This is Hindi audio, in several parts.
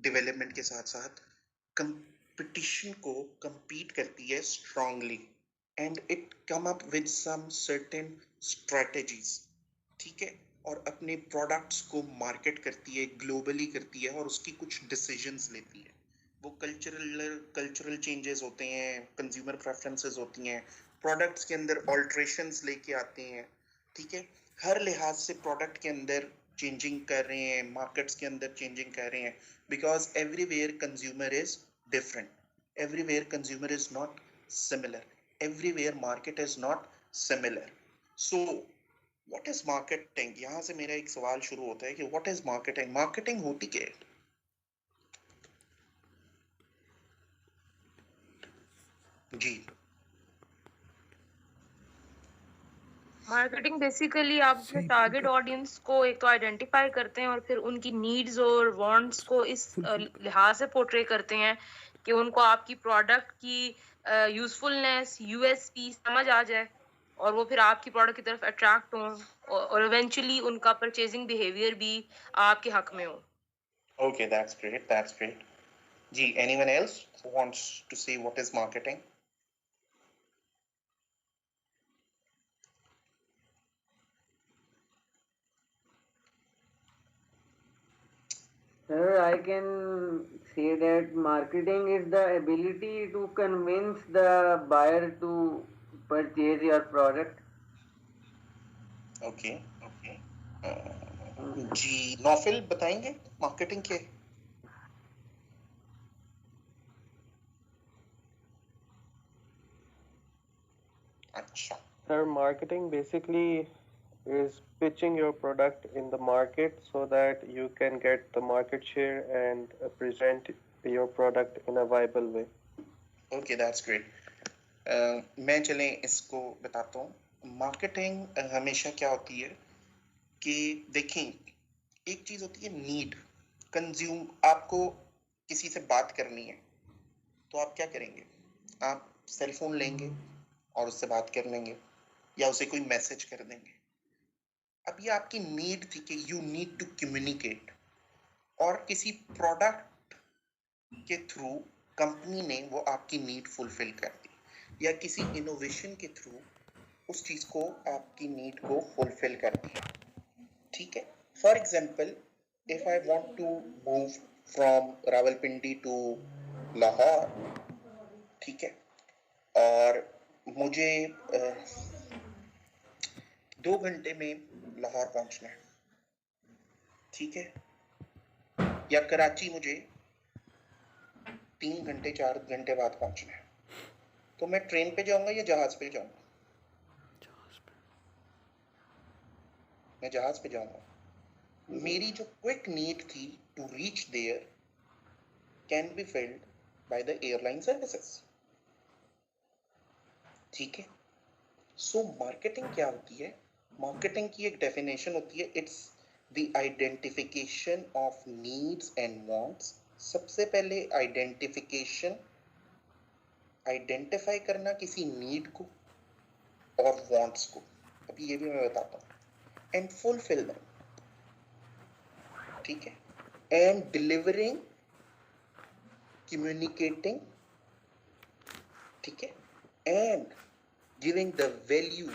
डेवलपमेंट के साथ साथ कंपटीशन को compete करती है strongly and it come up with some certain strategies, ठीक है, और अपने प्रोडक्ट्स को मार्केट करती है, ग्लोबली करती है और उसकी कुछ डिसीजंस लेती है। वो कल्चरल चेंजेस होते हैं, कंज्यूमर प्रेफरेंसेस होती हैं, प्रोडक्ट्स के अंदर ऑल्ट्रेशंस लेके आते हैं, ठीक है, हर लिहाज से प्रोडक्ट के अंदर चेंजिंग कर रहे हैं, मार्केट्स के अंदर चेंजिंग कर रहे हैं, because everywhere consumer is different, everywhere consumer is not similar, everywhere market is not similar. So what is marketing? यहाँ से मेरा एक सवाल शुरू होता है कि व्हाट इज मार्केटिंग? मार्केटिंग होती क्या है? जी मार्केटिंग बेसिकली आप अपने टारगेट ऑडियंस को एक तो आइडेंटिफाई करते हैं और फिर उनकी नीड्स और वांट्स को इस लिहाज से पोर्ट्रे करते हैं कि उनको आपकी प्रोडक्ट की यूजफुलनेस, यूएसपी समझ आ जाए और वो फिर आपकी प्रोडक्ट की तरफ अट्रैक्ट हों और इवेंचुअली उनका परचेजिंग बिहेवियर भी आपके हक में हो। Okay, that's great. That's great. Gee, anyone else who wants to say what is marketing? Sir, I can say that marketing is the ability to convince the buyer to purchase your product. Okay. जी नौफिल बताएंगे मार्केटिंग क्या है? अच्छा, Sir, marketing basically is pitching your product in the market so that you can get the market share and present your product in a viable way. Okay, that's great. मैं चलें इसको बताता हूँ। मार्केटिंग हमेशा क्या होती है कि देखें, एक चीज होती है नीड, कंज्यूम, आपको किसी से बात करनी है तो आप क्या करेंगे? आप सेल फोन लेंगे और उससे बात कर लेंगे या उसे कोई मैसेज कर देंगे। अब ये आपकी नीड थी कि यू नीड टू कम्युनिकेट, और किसी प्रोडक्ट के थ्रू कंपनी ने वो आपकी नीड फुलफिल कर दी, या किसी इनोवेशन के थ्रू उस चीज को, आपकी नीड को फुलफिल कर दिया, ठीक है। For example, if I want to move from Rawalpindi to Lahore, ठीक है, और मुझे 2 घंटे में लाहौर पहुंचना है, ठीक है, या कराची मुझे 3 घंटे 4 घंटे बाद पहुंचना है, तो मैं ट्रेन पे जाऊंगा या जहाज पे जाऊंगा? मैं जहाज पे जाऊंगा। मेरी जो क्विक नीड थी to reach there can be filled by the airline services, ठीक है। सो मार्केटिंग क्या होती है? मार्केटिंग की एक डेफिनेशन होती है, it's the identification of needs and wants. सबसे पहले आइडेंटिफाई करना किसी नीड को और वांट्स को, अभी ये भी मैं बताता हूँ, एंड फुलफिल देम, ठीक है, एंड डिलीवरिंग, कम्युनिकेटिंग, ठीक है, एंड गिविंग द वैल्यू,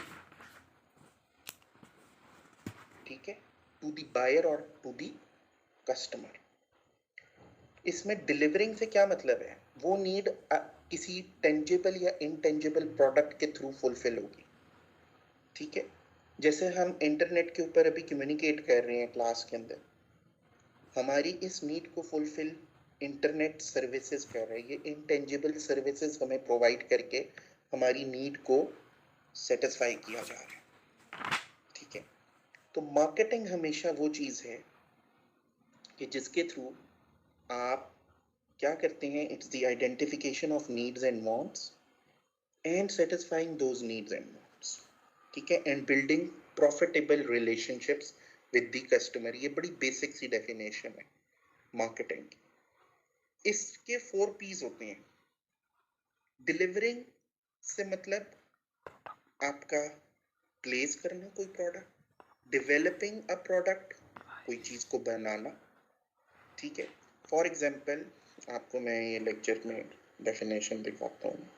ठीक है, टू द बायर और टू द कस्टमर। इसमें डिलीवरिंग से क्या मतलब है? वो नीड किसी टेंजिबल या इनटेंजिबल प्रोडक्ट के थ्रू फुलफिल होगी, ठीक है। जैसे हम इंटरनेट के ऊपर अभी कम्युनिकेट कर रहे हैं क्लास के अंदर, हमारी इस नीड को फुलफिल इंटरनेट सर्विसेज कर रही है, इनटेंजिबल सर्विसेज हमें प्रोवाइड करके हमारी नीड को सेटिस्फाई किया जा रहा है, ठीक है। तो मार्केटिंग हमेशा वो चीज है कि जिसके थ्रू आप क्या करते हैं, it's the identification of needs and wants and satisfying those needs and wants, ठीक है, and building profitable relationships with the customer. ये बड़ी बेसिक सी डेफिनेशन है मार्केटिंग की। इसके 4 P's होते हैं। डिलीवरिंग से मतलब आपका प्लेस करना कोई प्रोडक्ट, डेवलपिंग अ प्रोडक्ट, कोई चीज को बनाना, ठीक है, फॉर एग्जाम्पल आपको मैं ये लेक्चर में डेफिनेशन दिखाता हूँ।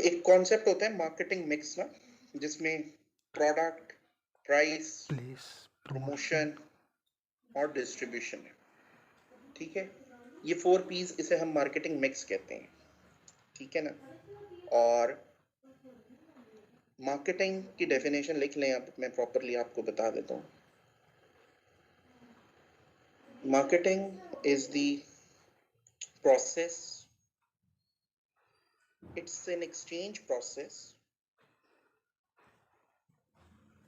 एक कॉन्सेप्ट होता है मार्केटिंग मिक्स ना, जिसमें प्रोडक्ट, प्राइस, प्रमोशन और डिस्ट्रीब्यूशन है। ठीक है, ये 4 P's, इसे हम मार्केटिंग मिक्स कहते हैं। ठीक है ना। और मार्केटिंग की डेफिनेशन लिख लें, अब मैं प्रॉपरली आपको बता देता हूँ। Marketing is the process, it's an exchange process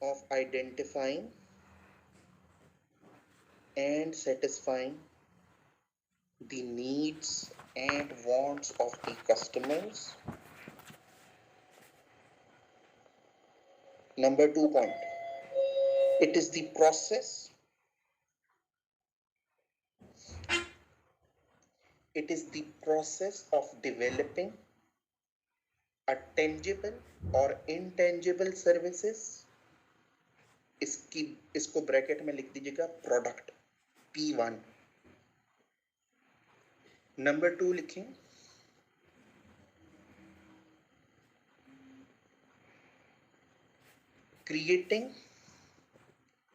of identifying and satisfying the needs and wants of the customers. Number 2 point, it is the process, of developing a tangible or intangible services. इसको ब्रैकेट में लिख दीजिएगा प्रोडक्ट P1। नंबर 2 लिखें creating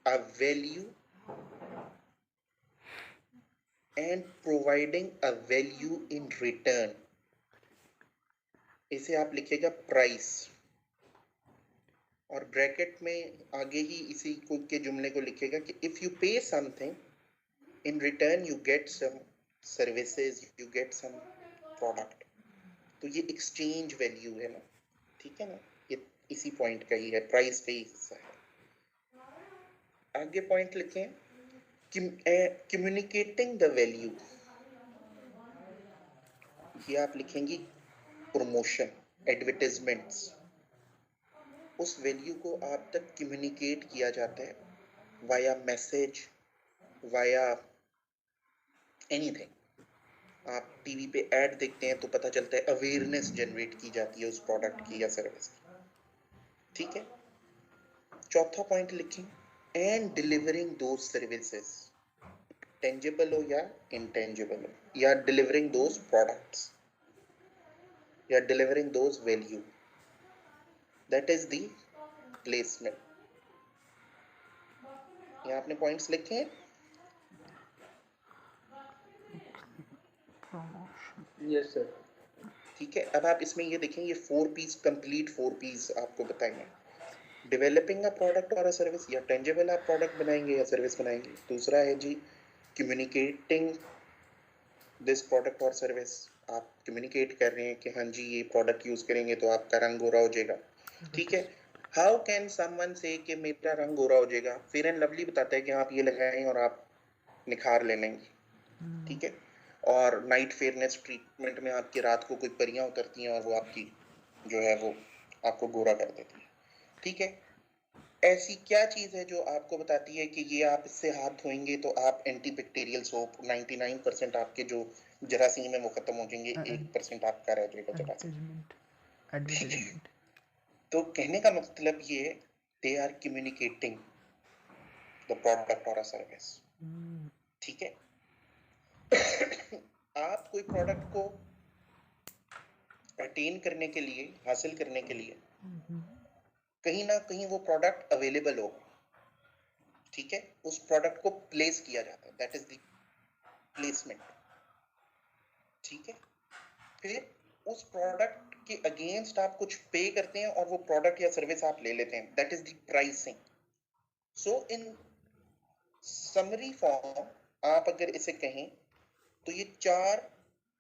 a value and providing a value in return। इसे आप लिखेगा प्राइस, और ब्रैकेट में आगे ही इसी को के जुमले को लिखेगा कि if you pay something in return you get some services, you get some product. तो ये एक्सचेंज वैल्यू है ना। ठीक है ना, ये इसी पॉइंट का ही है, प्राइस पे ही हिस्सा है। आगे पॉइंट लिखें कम्युनिकेटिंग द वैल्यू, ये आप लिखेंगी प्रमोशन, एडवर्टाइजमेंट्स। उस वैल्यू को आप तक कम्युनिकेट किया जाता है वाया मैसेज, वाया एनीथिंग। आप टीवी पे ऐड देखते हैं तो पता चलता है, अवेयरनेस जनरेट की जाती है उस प्रोडक्ट की या सर्विस की। ठीक है। चौथा पॉइंट लिखें and delivering those services, tangible हो या इंटेंजिबल हो, या डिलीवरिंग दोज प्रोडक्ट्स या delivering those value, that is the placement. ये आपने पॉइंट्स लिखे हैं। Yes sir. ठीक है, अब आप इसमें ये देखें, ये 4 P's कंप्लीट 4 P's आपको बताएंगे। डेवलपिंग अ प्रोडक्ट और अ सर्विस, या टेंजिबल आप प्रोडक्ट बनाएंगे या सर्विस बनाएंगे। दूसरा है जी कम्युनिकेटिंग दिस प्रोडक्ट और सर्विस, आप कम्युनिकेट कर रहे हैं कि हाँ जी ये प्रोडक्ट यूज करेंगे तो आपका रंग गोरा हो जाएगा। ठीक है। हाउ कैन समवन से कि मेरा रंग गोरा हो जाएगा? फेयर एंड लवली बताता है कि आप ये लगाएं और आप निखार ले लेंगे। ठीक है। और नाइट फेयरनेस ट्रीटमेंट में आपकी रात को कोई परियां उतरती हैं और वो आपकी जो है वो आपको गोरा कर देती है। ठीक है। ऐसी क्या चीज है जो आपको बताती है कि ये आप इससे हाथ धोएंगे तो आप एंटीबैक्टीरियल सोप 99% आपके जो जरासीम है वो खत्म हो जाएंगे, 1% आपका रह जाएगा जरासीम। तो कहने का मतलब ये है, they are communicating the product और अ सर्विस। ठीक है। आप कोई प्रोडक्ट को अटेन करने के लिए, हासिल करने के लिए कहीं ना कहीं वो प्रोडक्ट अवेलेबल हो। ठीक है। उस प्रोडक्ट को प्लेस किया जाता है, दैट इज द प्लेसमेंट। ठीक है। फिर उस प्रोडक्ट के अगेंस्ट आप कुछ पे करते हैं और वो प्रोडक्ट या सर्विस आप ले लेते हैं, that is the pricing. So in summary form आप अगर इसे कहें तो ये 4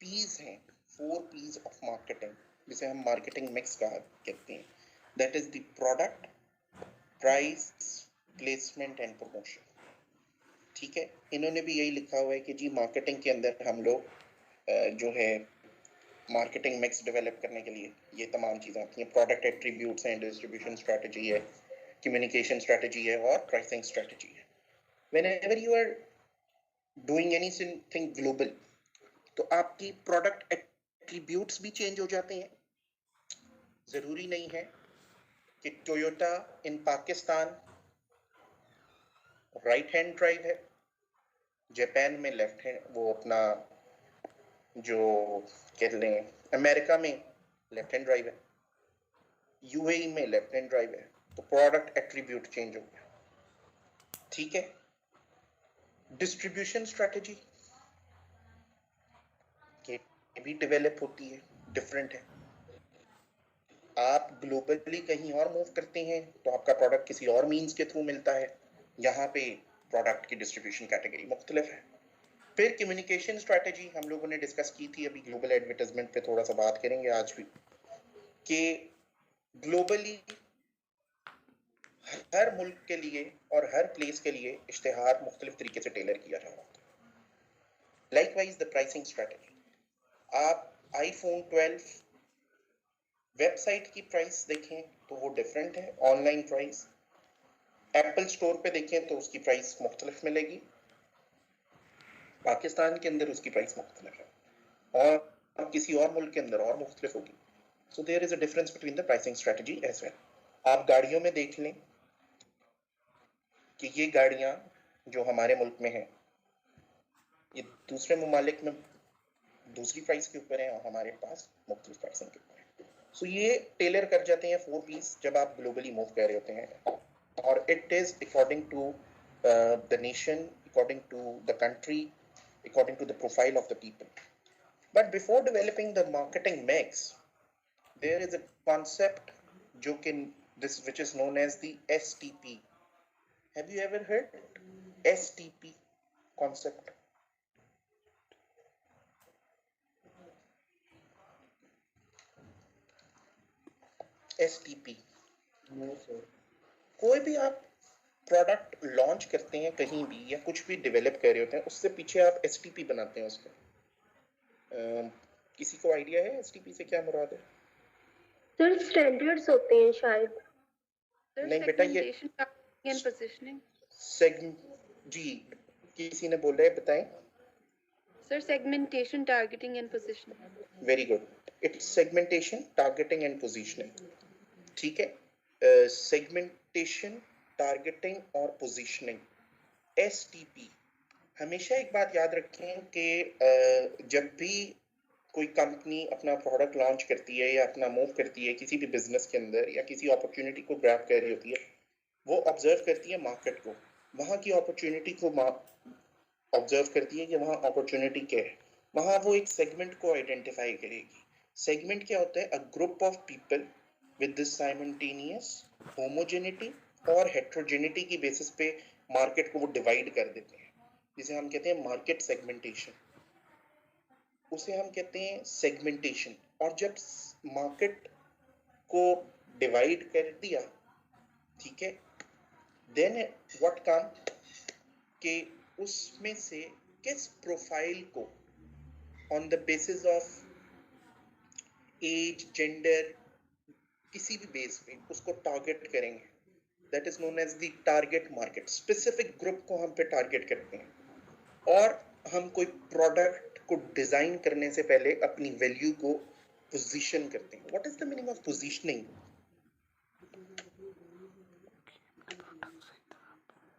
P's हैं, 4 P's ऑफ मार्केटिंग, जिसे हम मार्केटिंग मिक्स कहते हैं। That is the product, price, placement and promotion. ठीक है। इन्होंने भी यही लिखा हुआ है कि जी मार्केटिंग के अंदर हम लोग जो है मार्केटिंग मिक्स डेवलप करने के लिए ये तमाम चीज़ें आती हैं। प्रोडक्ट एट्रीब्यूट्स हैं, डिस्ट्रीब्यूशन स्ट्रेटजी है, कम्युनिकेशन स्ट्रेटजी है और प्राइसिंग स्ट्रेटजी है। Whenever you are doing anything global तो आपकी प्रोडक्ट एट्रीब्यूट्स भी चेंज हो जाते हैं। ज़रूरी नहीं है कि टोयोटा इन पाकिस्तान राइट हैंड ड्राइव है, जापान में लेफ्ट हैंड, वो अपना जो कह लें अमेरिका में लेफ्ट हैंड ड्राइव है, यूएई में लेफ्ट हैंड ड्राइव है, तो प्रोडक्ट एट्रीब्यूट चेंज हो गया। ठीक है, डिस्ट्रीब्यूशन स्ट्रेटजी भी डेवलप होती है, डिफरेंट है। आप ग्लोबली कहीं और मूव करते हैं तो आपका प्रोडक्ट किसी और मींस के थ्रू मिलता है, यहाँ पे प्रोडक्ट की डिस्ट्रीब्यूशन कैटेगरी मुख्तलिफ है। फिर कम्युनिकेशन स्ट्रेटजी हम लोगों ने डिस्कस की थी, अभी ग्लोबल एडवर्टाइजमेंट पे थोड़ा सा बात करेंगे आज भी, कि ग्लोबली हर मुल्क के लिए और हर प्लेस के लिए इश्तिहार मुख्तलिफ तरीके से टेलर किया जा रहा होता है। लाइकवाइज द प्राइसिंग स्ट्रेटजी, आप आईफोन 12 वेबसाइट की प्राइस देखें तो वो डिफरेंट है, ऑनलाइन प्राइस। एप्पल स्टोर पे देखें तो उसकी प्राइस मुख्तलिफ मिलेगी, पाकिस्तान के अंदर उसकी प्राइस मुख्तलिफ है और किसी और मुल्क के अंदर और मुख्तलिफ होगी। So there is a difference between the pricing strategy as well. आप गाड़ियों में देख लें कि ये गाड़ियाँ जो हमारे मुल्क में हैं ये दूसरे ममालिक में दूसरी प्राइस के ऊपर है और हमारे पास मुख्तलिफ प्राइसिंग के ऊपर है। सो ये टेलर कर जाते हैं 4 पीस जब आप ग्लोबली मूव कर रहे होते हैं, और it is according to the nation, according to the country, according to the profile of the people. But before developing the marketing mix there is a concept जो कि this which is known as the STP. Have you ever heard STP concept? STP, No, sir. कोई भी आप प्रोडक्ट लॉन्च करते हैं कहीं भी या कुछ भी डेवलप कर रहे होते हैं, उससे पीछे आप STP बनाते हैं उसका। किसी को आइडिया है STP से क्या मुराद है? सर स्टैंडर्ड्स होते हैं शायद। नहीं बेटा, ये एंड पोजीशनिंग। जी किसी ने बोल रहा है, बताएं। Sir segmentation, targeting and positioning. Very good, it's segmentation, targeting and positioning. ठीक है, सेगमेंटेशन, टारगेटिंग और पोजीशनिंग, STP। हमेशा एक बात याद रखें कि जब भी कोई कंपनी अपना प्रोडक्ट लॉन्च करती है या अपना मूव करती है किसी भी बिजनेस के अंदर या किसी अपॉर्चुनिटी को ग्रैब कर रही होती है, वो ऑब्जर्व करती है मार्केट को, वहाँ की अपॉर्चुनिटी को ऑब्जर्व करती है कि वहाँ अपॉर्चुनिटी क्या है, वहाँ वो एक सेगमेंट को आइडेंटिफाई करेगी। सेगमेंट क्या होता है? A group of people with this simultaneous homogeneity और हेट्रोजेनिटी की बेसिस पे मार्केट को वो डिवाइड कर देते हैं, जिसे हम कहते हैं मार्केट सेगमेंटेशन, उसे हम कहते हैं सेगमेंटेशन। और जब मार्केट को डिवाइड कर दिया, ठीक है, देन व्हाट कम कि उसमें से किस प्रोफाइल को on the basis of age, gender, किसी भी बेस पे उसको टारगेट करेंगे, that is known as the target market. Specific group को हम पे टारगेट करते हैं और हम कोई प्रोडक्ट को डिजाइन करने से पहले अपनी वैल्यू को पोजीशन करते हैं। What is the meaning of positioning?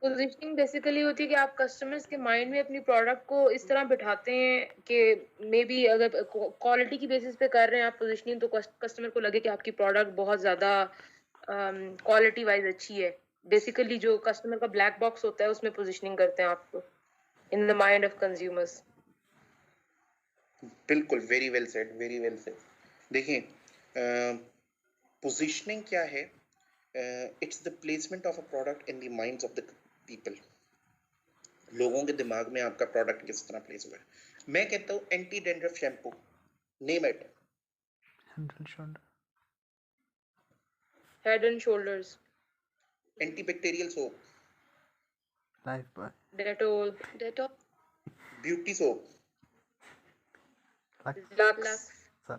Positioning basically होती है कि आप कस्टमर्स के माइंड में अपनी प्रोडक्ट को इस तरह बिठाते हैं कि मे बी अगर क्वालिटी की बेसिस पे कर रहे हैं आप पोजीशनिंग, तो कस्टमर को लगे कि आपकी प्रोडक्ट बहुत ज़्यादा क्वालिटी वाइज अच्छी है। बेसिकली जो कस्टमर का ब्लैक बॉक्स होता है उसमें पोजीशनिंग करते हैं आपको in the mind of consumers. बिल्कुल, very well said, very well said. देखिए, पोजीशनिंग क्या है? It's the placement of a product in the minds of the people. लोगों के दिमाग में आपका प्रोडक्ट किस तरह प्लेस हुआ है। मैं कहता हूँ anti dandruff shampoo, name it. Head and shoulders, anti bacterial soap, Lifebuoy, Dettol, beauty soap. Lux. sir.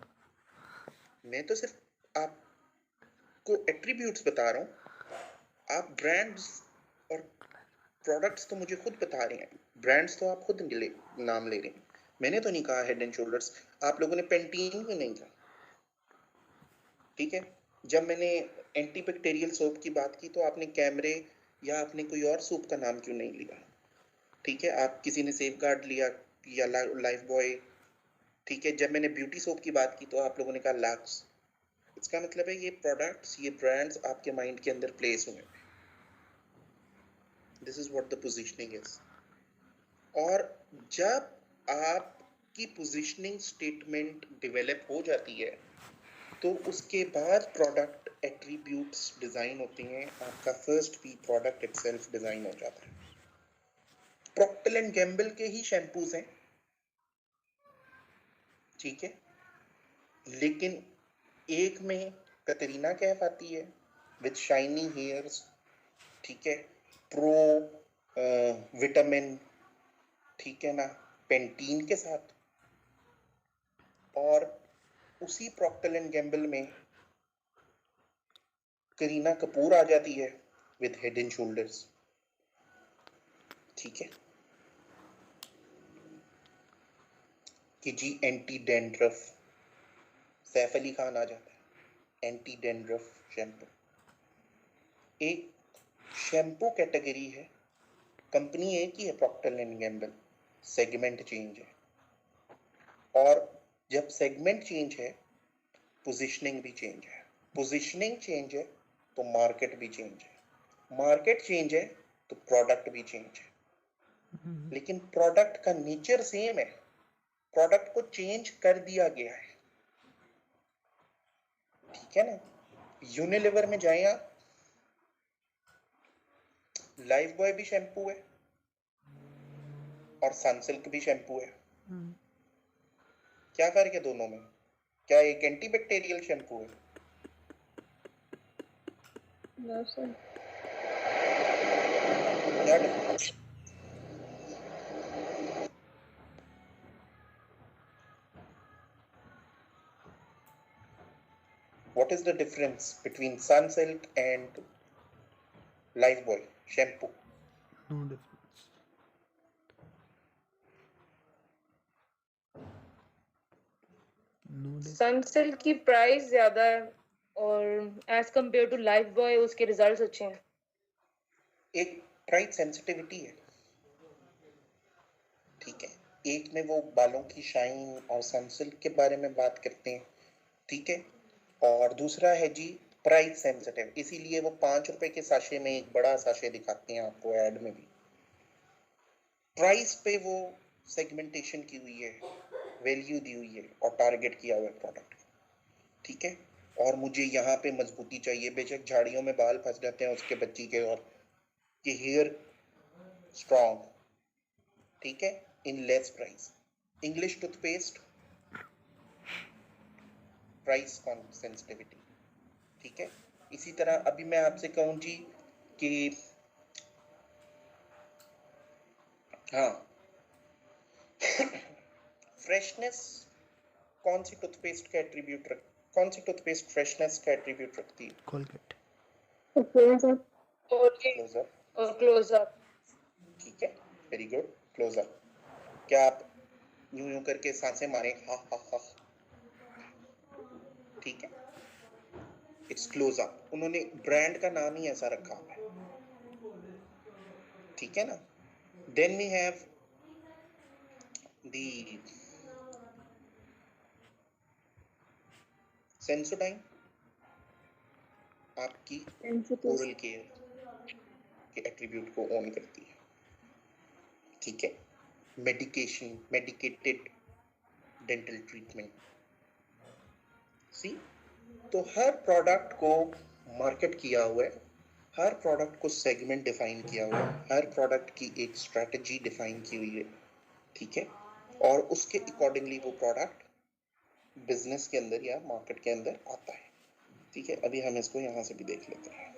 मैं तो सिर्फ आपको एट्रीब्यूट्स बता रहा हूँ, आप ब्रांड्स और प्रोडक्ट्स तो मुझे खुद बता रहे हैं, ब्रांड्स तो आप खुद नाम ले रहे हैं। मैंने तो नहीं कहा हेड एंड शोल्डर्स, आप लोगों ने पेंटीन भी नहीं कहा, ठीक है। जब मैंने एंटी बैक्टीरियल सोप की बात की तो आपने कैमरे या आपने कोई और सोप का नाम क्यों नहीं लिया? ठीक है, आप किसी ने सेफगार्ड लिया या लाइफ बॉय। ठीक है, जब मैंने ब्यूटी सोप की बात की तो आप लोगों ने कहा लैक्स। इसका मतलब है ये प्रोडक्ट्स, ये ब्रांड्स आपके माइंड के अंदर प्लेस हुए। This is what the positioning is. और जब आपकी पोजीशनिंग स्टेटमेंट डेवलप हो जाती है तो उसके बाद प्रोडक्ट एट्रीब्यूट्स डिजाइन होते हैं। आपका फर्स्ट भी प्रोडक्ट इटसेल्फ डिजाइन हो जाता है। प्रॉक्टर एंड गैम्बल के ही शैम्पूज हैं, ठीक है, लेकिन एक में कतरीना कैफ आती है विद शाइनी हेयर्स, ठीक है, प्रो विटामिन, ठीक है ना, पेंटीन के साथ। और उसी प्रॉक्टर एंड गैम्बल में करीना कपूर आ जाती है विद हेड एंड शोल्डर्स, ठीक है, कि जी एंटी डैंड्रफ। सैफ अली खान आ जाता है, एंटी डैंड्रफ शैम्पू। एक शैम्पू कैटेगरी है, कंपनी एक ही है Procter and Gamble, segment change है। और जब सेगमेंट चेंज है पोजीशनिंग भी चेंज है, पोजीशनिंग चेंज है तो मार्केट भी चेंज है, मार्केट चेंज है तो प्रोडक्ट भी चेंज है। लेकिन प्रोडक्ट का नेचर सेम है, प्रोडक्ट को चेंज कर दिया गया है, ठीक है ना। यूनिलीवर में जाए आप, लाइफ बॉय भी शैम्पू है और सनसिल्क भी शैम्पू है। क्या फर्क है दोनों में? क्या एक एंटीबैक्टीरियल शैम्पू है? No, sir. क्या difference? What is the difference between Sunsilk and Lifebuoy shampoo? No difference. No difference. Sunsilk की प्राइस ज्यादा है और as compare to Lifebuoy उसके रिजल्ट्स अच्छे हैं। एक प्राइस सेंसिटिविटी है, ठीक है, एक में वो बालों की शाइन और सनसिल्क के बारे में बात करते हैं, ठीक है, और दूसरा है जी प्राइस सेंसिटिव, इसीलिए वो 5 रुपए के साशे में एक बड़ा साशे दिखाते हैं आपको ऐड में भी। प्राइस पे वो सेगमेंटेशन की हुई है, वैल्यू दी हुई है और टारगेट किया हुआ है प्रोडक्ट, ठीक है। और मुझे यहाँ पे मजबूती चाहिए, बेशक झाड़ियों में बाल फंस जाते हैं उसके बच्ची के, और कि हेयर स्ट्रॉन्ग, ठीक है, in less price. English toothpaste price sensitivity, ठीक है। इसी तरह अभी मैं आपसे कहूँ जी कि हाँ फ्रेशनेस कौन सी टूथपेस्ट का एट्रीब्यूट कौन सी टूथपेस्ट फ्रेशनेस का एट्रीब्यूट रखती है? Colgate. और क्लोजअप, ठीक है, वेरी गुड, क्लोजअप। क्या आप यूं यूं करके सांसें मारें, हा हा हा, ठीक है, इट्स क्लोजअप। उन्होंने ब्रांड का नाम ही ऐसा रखा हुआ है, ठीक है ना। Then we have the Sensodyne, आपकी ओरल केयर के एट्रीब्यूट को ऑन करती है, ठीक है। Medication, medicated dental treatment, see. तो हर प्रोडक्ट को मार्केट किया हुआ है, हर प्रोडक्ट को सेगमेंट डिफाइन किया हुआ है, हर प्रोडक्ट की एक स्ट्रेटजी डिफाइन की हुई है, ठीक है, और उसके अकॉर्डिंगली वो प्रोडक्ट बिजनेस के अंदर या मार्केट के अंदर आता है, ठीक है। अभी हम इसको यहाँ से भी देख लेते हैं।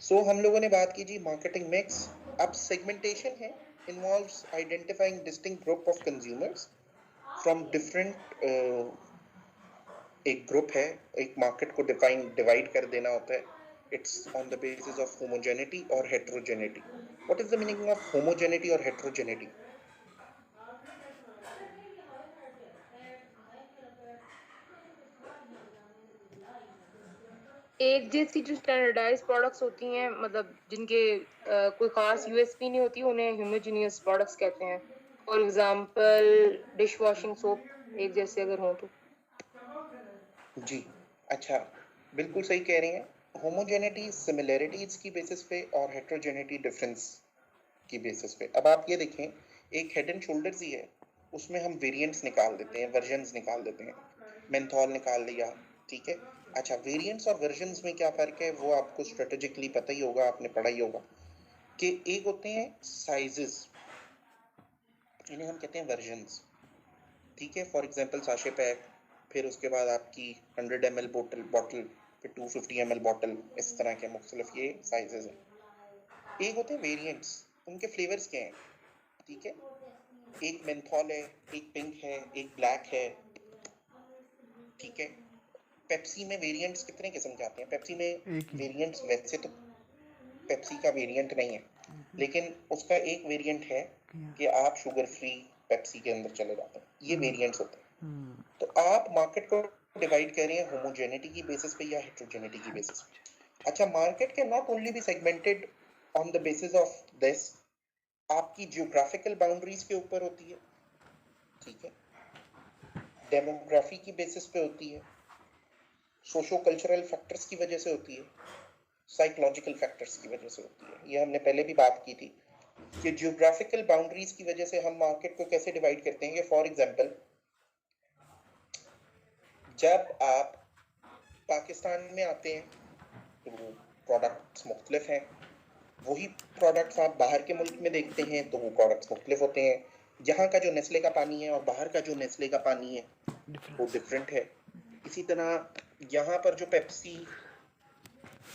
सो हम लोगों ने बात की जी मार्केटिंग मिक्स। अब सेगमेंटेशन है, involves identifying distinct group of consumers from different, एक ग्रुप है, एक मार्केट को डिवाइड कर देना होता है। It's on the basis of homogeneity और heterogeneity. What is the meaning of homogeneity और हेट्रोजेनिटी? एक जैसी जो स्टैंडर्डाइज प्रोडक्ट्स होती हैं, मतलब जिनके कोई खास यूएसपी नहीं होती, उन्हें होमोजेनियस प्रोडक्ट्स कहते हैं। For example dish washing soap एक जैसे अगर हो तो। जी, अच्छा, बिल्कुल सही कह रही हैं। होमोजेनिटी सिमिलैरिटीज की बेसिस पे और हेट्रोजेनिटी डिफरेंस की बेसिस पे। अब आप ये देखें, एक हेड एंड शोल्डर्स ही है, उसमें हम वेरिएंट्स निकाल देते हैं, वर्जन्स निकाल देते हैं, मेंथॉल निकाल लिया, ठीक है। अच्छा, वेरिएंट्स और वर्जन्स में क्या फ़र्क है वो आपको स्ट्रेटेजिकली पता ही होगा, आपने पढ़ा ही होगा कि एक होते हैं साइजेस, इन्हें हम कहते हैं वर्जन्स, ठीक है। फॉर एग्जांपल साशे पैक, फिर उसके बाद आपकी 100 ml बॉटल, फिर 250 ml बॉटल, इस तरह के मुख्तलिफ ये साइजेस हैं। एक होते हैं वेरिएंट्स, उनके फ्लेवर्स क्या हैं, ठीक है। एक मेंथॉल है, एक पिंक है, एक ब्लैक है, ठीक है। पेप्सी में वेरिएंट्स कितने किस्म के आते हैं? पेप्सी में एक ही। वेरिएंट्स वैसे तो पेप्सी का वेरिएंट नहीं है, लेकिन उसका एक वेरिएंट है कि आप शुगर फ्री पेप्सी के अंदर चले जाते हैं, ये वेरिएंट्स होते हैं। तो आप मार्केट को डिवाइड कर रहे हैं होमोजेनिटी की बेसिस पे या हेट्रोजेनिटी की बेसिस पे। अच्छा, market can not only be segmented on the basis of this, आपकी जियोग्राफिकल बाउंड्रीज के ऊपर होती है, ठीक है, डेमोग्राफी की बेसिस पे होती है, सोशो कल्चरल फैक्टर्स की वजह से होती है, साइकोलॉजिकल फैक्टर्स की वजह से होती है। ये हमने पहले भी बात की थी कि जियोग्राफिकल बाउंड्रीज की वजह से हम मार्केट को कैसे डिवाइड करते हैं। फॉर एग्जांपल, जब आप पाकिस्तान में आते हैं तो प्रोडक्ट्स मुख्तलिफ हैं, वही प्रोडक्ट्स आप बाहर के मुल्क में देखते हैं तो वो प्रोडक्ट्स मुख्तलिफ होते हैं। यहाँ का जो नेस्ले का पानी है और बाहर का जो नेस्ले का पानी है वो डिफरेंट है। इसी तरह यहाँ पर जो पेप्सी,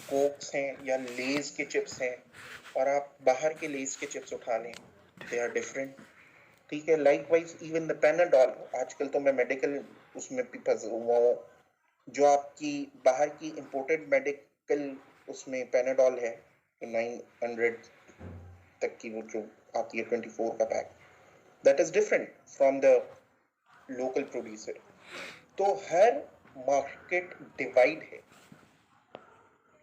कोक्स हैं या लेज के चिप्स हैं और आप बाहर के लेज के चिप्स उठा लें, दे आर डिफरेंट, ठीक है। लाइकवाइज इवन द पैनाडॉल, आजकल तो मैं मेडिकल उसमें भी फंसा हुआ हूँ, जो आपकी बाहर की इंपोर्टेड मेडिकल उसमें पैनाडॉल है 900 तक की, वो जो आती है 24 का pack, that is different from the local producer. तो हर मार्केट डिवाइड है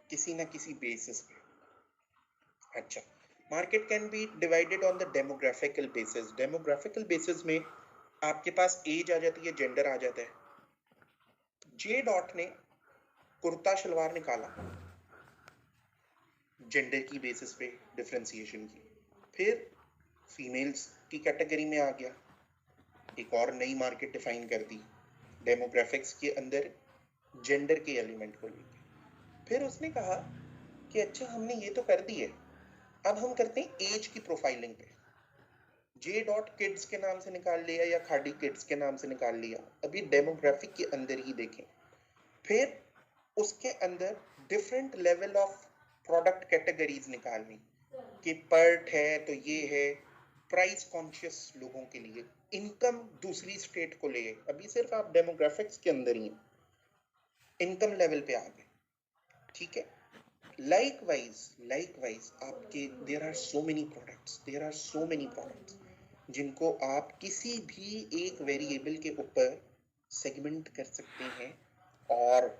किसी ना किसी बेसिस पे। अच्छा, market can be divided on the demographical basis. Demographical basis में आपके पास एज आ जाती है, जेंडर आ जाता है। जे डॉट ने कुर्ता शलवार निकाला जेंडर की बेसिस पे डिफरेंशिएशन की, फिर फीमेल्स की कैटेगरी में आ गया, एक और नई मार्केट डिफाइन कर दी डेमोग्राफिक्स के अंदर जेंडर के एलिमेंट को लेके। फिर उसने कहा कि अच्छा, हमने ये तो कर दी है, अब हम करते हैं एज की प्रोफाइलिंग पे। जे डॉट किड्स के नाम से निकाल लिया या खाड़ी किड्स के नाम से निकाल लिया, अभी डेमोग्राफिक के अंदर ही देखें। फिर उसके अंदर different level of product categories निकालनी कि पर्ट है तो ये है प्राइस कॉन्शियस लोगों के लिए, इनकम दूसरी स्टेट को ले, अभी सिर्फ आप डेमोग्राफिक्स के अंदर ही इनकम लेवल पे आ गए, ठीक है। लाइकवाइज आपके there are so many products जिनको आप किसी भी एक वेरिएबल के ऊपर सेगमेंट कर सकते हैं और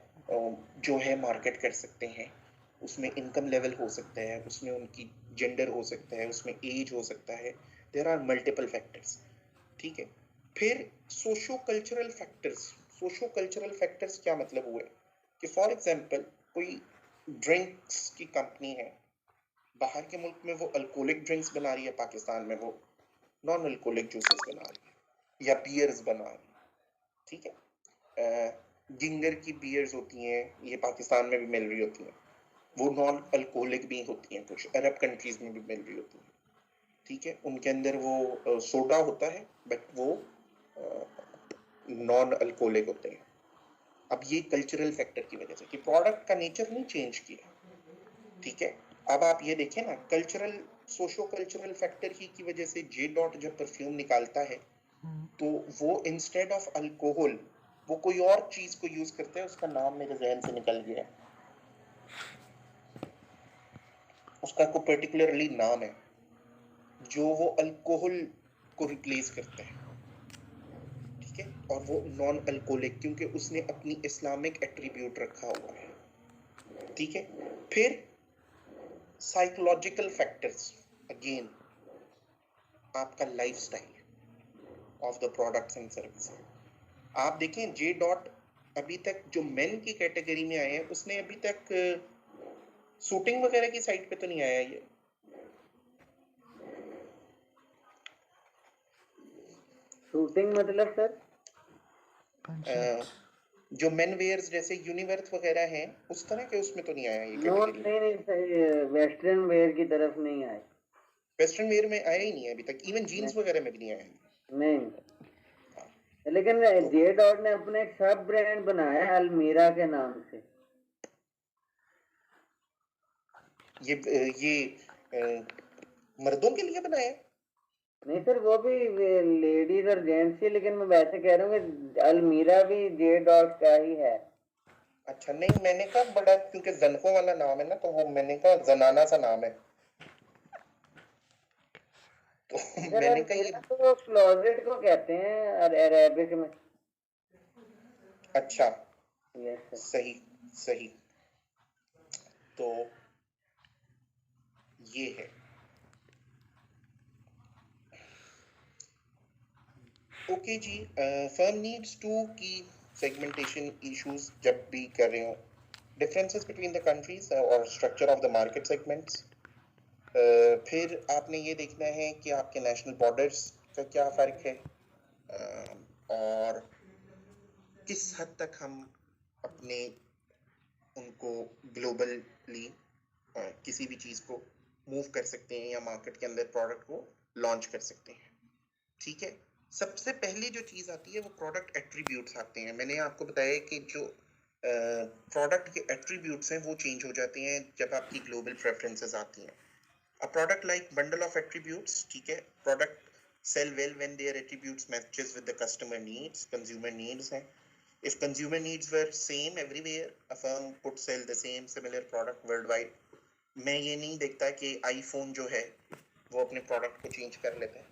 जो है मार्केट कर सकते हैं। उसमें इनकम लेवल हो सकता है, उसमें उनकी जेंडर हो सकता है, उसमें एज हो सकता है, देयर आर मल्टीपल फैक्टर्स, ठीक है। फिर सोशो कल्चरल फैक्टर्स क्या मतलब हुए कि फॉर एग्जांपल कोई ड्रिंक्स की कंपनी है, बाहर के मुल्क में वो अल्कोहलिक ड्रिंक्स बना रही है, पाकिस्तान में वो नॉन अल्कोहलिक जूसेस बना रही है या बियर्स बना रही है, ठीक है। जिंगर की बियर्स होती हैं, ये पाकिस्तान में भी मिल रही होती हैं, वो नॉन अल्कोहलिक भी होती हैं, कुछ अरब कंट्रीज में भी मिल रही होती हैं, ठीक है। उनके अंदर वो सोडा होता है बट वो नॉन अल्कोहलिक होते हैं। अब ये कल्चरल फैक्टर की वजह से कि प्रोडक्ट का नेचर नहीं चेंज किया, ठीक है। अब आप ये देखें ना, सोशो कल्चरल फैक्टर ही की वजह से जे डॉट जब परफ्यूम निकालता है तो वो इंस्टेड ऑफ अल्कोहल वो कोई और चीज को यूज करता है, उसका नाम मेरे जहन से निकल गया है, उसका कोई पर्टिकुलरली नाम है जो वो अल्कोहल को रिप्लेस करता है, ठीक है। और वो नॉन अल्कोहलिक, क्योंकि उसने अपनी इस्लामिक एट्रीब्यूट रखा हुआ है, ठीक है। फिर साइकोलॉजिकल फैक्टर्स, अगेन आपका lifestyle of the products and service. आप देखें जे डॉट अभी तक जो मेन की कैटेगरी में आए हैं उसने अभी तक शूटिंग वगैरह की साइट पे तो नहीं आया ये। शूटिंग मतलब सर जो मेन वेयर्स जैसे यूनिवर्थ वगैरह हैं उस तरह के उसमें तो नहीं आया ये नो कैटेगरी। नहीं वेस्टर्न वेयर की तरफ नहीं आए। वेस्टर्न वेयर में आया ही नहीं है अभी तक, इवन जीन्स वगैरह में भी नहीं आया है। नहीं, लेकिन जे डॉट ने अपने एक सब ब्रांड बनाया है अलमीरा के नाम से। ये मर्दों के लिए बनाया है? नहीं सर, वो भी लेडीज और जेंट्स ही, लेकिन मैं वैसे कह रहा हूँ कि अलमीरा भी जे डॉट का ही है। अच्छा, नहीं मैंने कहा बड़ा, क्योंकि जनको वाला नाम है ना, तो वो मैंने कहा जनाना सा नाम है, तो मैंने कहा ये तो क्लोजेट को कहते हैं अरेबिक में। अच्छा, यस सर। सही सही, तो ये है। ओके जी, फर्म नीड्स टू की सेगमेंटेशन इश्यूज जब भी कर रहे हो, डिफरेंसेस बिटवीन द कंट्रीज और structure of the market segments. फिर आपने ये देखना है कि आपके नेशनल बॉर्डर्स का क्या फ़र्क है, और किस हद तक हम अपने उनको ग्लोबली किसी भी चीज़ को मूव कर सकते हैं या मार्केट के अंदर प्रोडक्ट को लॉन्च कर सकते हैं। ठीक है, सबसे पहले जो चीज़ आती है वो प्रोडक्ट एट्रीब्यूट्स आते हैं। मैंने आपको बताया कि जो प्रोडक्ट के एट्रीब्यूट्स हैं वो चेंज हो जाते हैं जब आपकी ग्लोबल प्रेफरेंसेस आती हैं। A product like bundle of attributes, ठीक है, product sell well when their attributes matches with the customer needs, consumer needs हैं। If consumer needs were same everywhere, a firm could sell the same similar product worldwide. मैं ये नहीं देखता कि iPhone जो है वो अपने प्रोडक्ट को चेंज कर लेता है,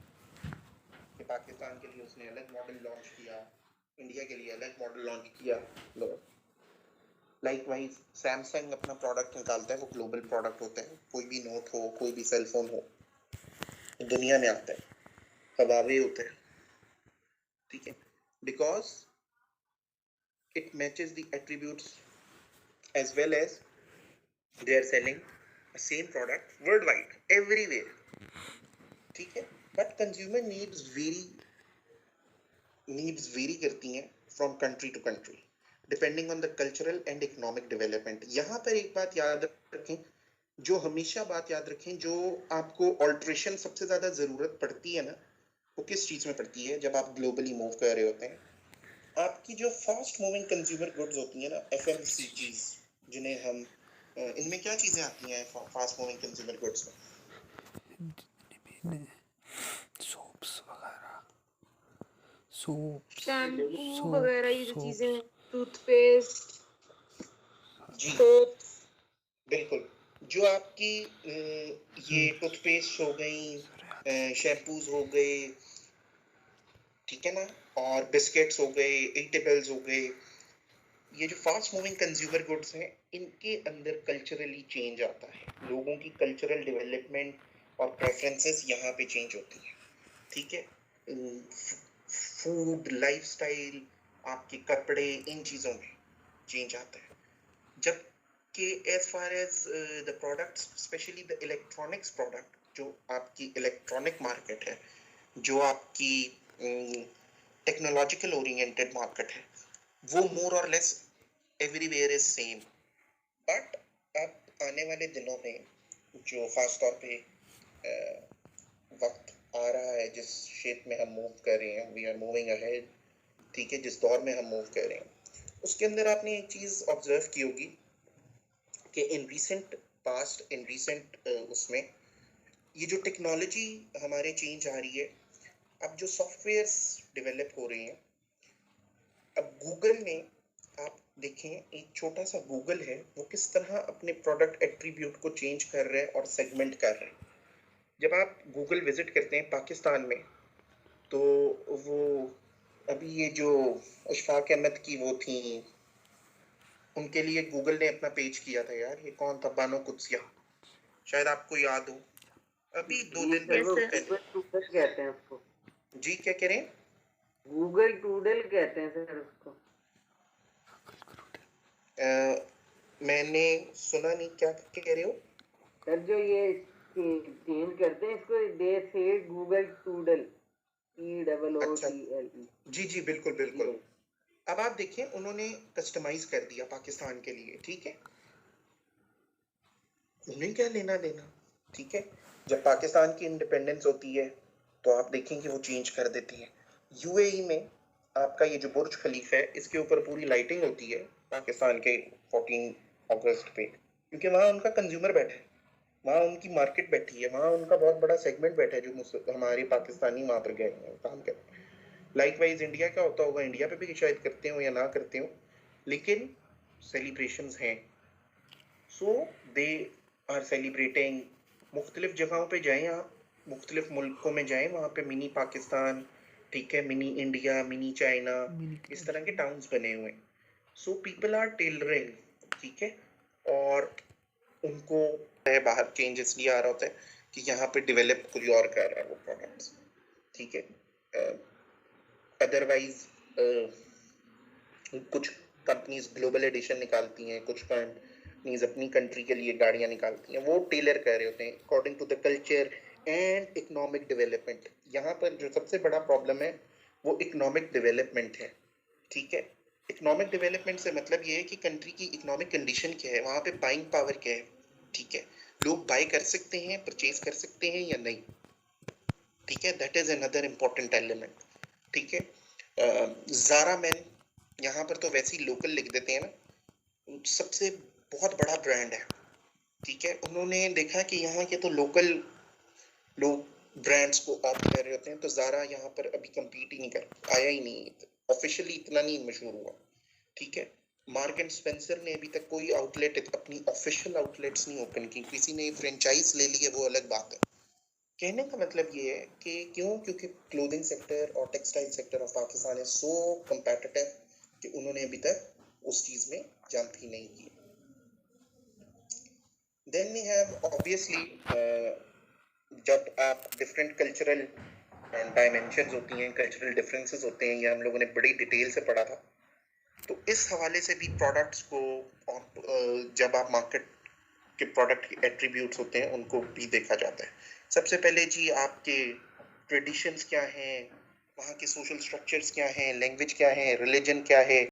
कि पाकिस्तान के लिए उसने अलग मॉडल लॉन्च किया, इंडिया के लिए अलग मॉडल लॉन्च किया। लाइकवाइज सैमसंग अपना प्रोडक्ट निकालता है, वो ग्लोबल प्रोडक्ट होता है, कोई भी नोट हो, कोई भी सेल फोन हो, दुनिया में आता है, हवावे होता है, ठीक है, because it matches the attributes as well as they are selling same product worldwide everywhere, ठीक है। बट कंज्यूमर नीड्स वेरी करती हैं from country to country depending on the cultural and economic development. यहाँ पर एक बात याद रखें, जो हमेशा बात याद रखें, जो आपको ऑल्ट्रेशन सबसे ज़्यादा ज़रूरत पड़ती है ना, वो किस चीज़ में पड़ती है? जब आप ग्लोबली मूव कर रहे होते हैं, आपकी जो फास्ट मूविंग कंज्यूमर गुड्स होती हैं ना, FMCGs, जिन्हें हम इनमें क्या चीज़ें आती हैं फास्ट मूविंग कंज्यूमर गुड्स में? सोप्स वगैरह, सोप, शैम्पू वगैरह, ये जो चीजें, टूथपेस्ट, जी सोप, बिल्कुल, जो आपकी ये टूथपेस्ट हो गई, शैम्पूज हो गए, ठीक है ना, और बिस्किट्स हो गए, ईटेबल्स हो गए, ये जो फास्ट मूविंग कंज्यूमर गुड्स हैं, इनके अंदर कल्चरली चेंज आता है, लोगों की कल्चरल डेवलपमेंट और प्रेफरेंसेस यहाँ पे चेंज होती है, ठीक है। फूड, लाइफस्टाइल, आपके कपड़े, इन चीज़ों में चेंज आता है। जब कि as far as the products, especially the electronics product, जो आपकी इलेक्ट्रॉनिक मार्केट है, जो आपकी टेक्नोलॉजिकल ओरिएंटेड मार्केट है, वो मोर और less everywhere is same. But अब आने वाले दिनों में जो खास तौर पे वक्त आ रहा है, जिस शेप में हम मूव कर रहे हैं, वी आर मूविंग अहेड, ठीक है, जिस दौर में हम मूव कर रहे हैं, उसके अंदर आपने एक चीज़ ऑब्जर्व की होगी कि in recent past, in recent उसमें ये जो टेक्नोलॉजी हमारे चेंज आ रही है, अब जो सॉफ्टवेयर्स डेवलप हो रहे हैं, अब गूगल ने, आप देखें, एक छोटा सा गूगल है, वो किस तरह अपने प्रोडक्ट एट्रीब्यूट को चेंज कर रहे हैं और सेगमेंट कर रहे हैं। जब आप गूगल विजिट करते हैं पाकिस्तान में, तो वो अभी ये जो अशफाक अहमद की वो थी उनके लिए गूगल ने अपना पेज किया था यार। ये कौन था? बानो कुत्सिया, शायद आपको याद हो। अभी 2 दिन सर वो पहले। गूगल टूडल कहते हैं उसको। जी क्या कह रहे हैं? गूगल टूडल कहते हैं सर उसको। मैंने सुना नहीं, क्या कह रहे हो? सर जो ये चेंज करते हैं इसको, दे से गूगल टूडल, अच्छा, TOODLE। जी जी बिल्कुल बिल्कुल। अब आप देखिए, उन्होंने कस्टमाइज कर दिया पाकिस्तान के लिए, ठीक है। उन्हें क्या लेना देना, ठीक है। जब पाकिस्तान की इंडिपेंडेंस होती है तो आप देखेंगे वो चेंज कर देती है। यूएई में आपका ये जो बुर्ज खलीफा है, इसके ऊपर पूरी लाइटिंग होती है पाकिस्तान के 14 अगस्त पे, क्योंकि वहाँ उनका कंज्यूमर बैठा है, वहाँ उनकी मार्केट बैठी है, वहाँ उनका बहुत बड़ा सेगमेंट बैठा है जो हमारे पाकिस्तानी वहाँ पर गए हैं काम करते हैं। लाइकवाइज इंडिया क्या होता होगा, इंडिया पे भी शायद करते हो या ना करते हो, लेकिन सेलिब्रेशंस हैं। सो दे आर सेलिब्रेटिंग। मुख्तलिफ जगहों पे जाएं आप, मुख्तलिफ मुल्कों में जाएं, वहाँ पे मिनी पाकिस्तान, ठीक है, मिनी इंडिया, मिनी चाइना, इस तरह के टाउन्स बने हुए हैं। सो पीपल आर टेलरिंग, ठीक है। और उनको बाहर चेंज इसलिए आ रहा होता है कि यहाँ पे डेवलप कोई और कर रहा है वो प्रोडक्ट्स, ठीक है। अदरवाइज कुछ कंपनीज ग्लोबल एडिशन निकालती हैं, कुछ कंपनीज अपनी कंट्री के लिए गाड़ियाँ निकालती हैं, वो टेलर कर रहे होते हैं according to the culture and economic development. यहाँ पर जो सबसे बड़ा प्रॉब्लम है वो इकोनॉमिक डेवलपमेंट है, ठीक है। इकोनॉमिक डेवलपमेंट से मतलब ये है कि कंट्री की इकोनॉमिक कंडीशन क्या है, वहाँ पे बाइंग पावर क्या है, ठीक है, लोग बाय कर सकते हैं, परचेज कर सकते हैं या नहीं, ठीक है। That is another important element, ठीक है। ज़ारा मैन, यहाँ पर तो वैसे ही लोकल लिख देते हैं ना, सबसे बहुत बड़ा ब्रांड है, ठीक है। उन्होंने देखा कि यहाँ के तो लोकल लोग ब्रांड्स को ऑप्ट कर रहे होते हैं, तो ज़ारा यहाँ पर अभी compete ही नहीं कर आया, ही नहीं ऑफिशियली, इतना नहीं मशहूर हुआ, ठीक है। मार्क एंड स्पेंसर ने अभी तक कोई आउटलेट, अपनी ऑफिशियल आउटलेट्स नहीं ओपन की, किसी ने फ्रेंचाइज ले ली है, वो अलग बात है। कहने का मतलब ये है कि क्यों, क्योंकि क्लोथिंग सेक्टर और textile sector of Pakistan is so competitive कि उन्होंने अभी तक उस चीज में जंप ही नहीं की। देन वी हैव ऑब्वियसली, जब आप डिफरेंट कल्चरल डायमेंशंस होती हैं, कल्चरल डिफरेंसेस होते हैं, ये हम लोगों ने बड़ी डिटेल से पढ़ा था, तो इस हवाले से भी प्रोडक्ट्स को, जब आप मार्केट के प्रोडक्ट के एट्रीब्यूट्स होते हैं उनको भी देखा जाता है। सबसे पहले जी आपके ट्रेडिशंस क्या हैं, वहाँ के सोशल स्ट्रक्चर्स क्या हैं, लैंग्वेज क्या है, रिलीजन क्या है,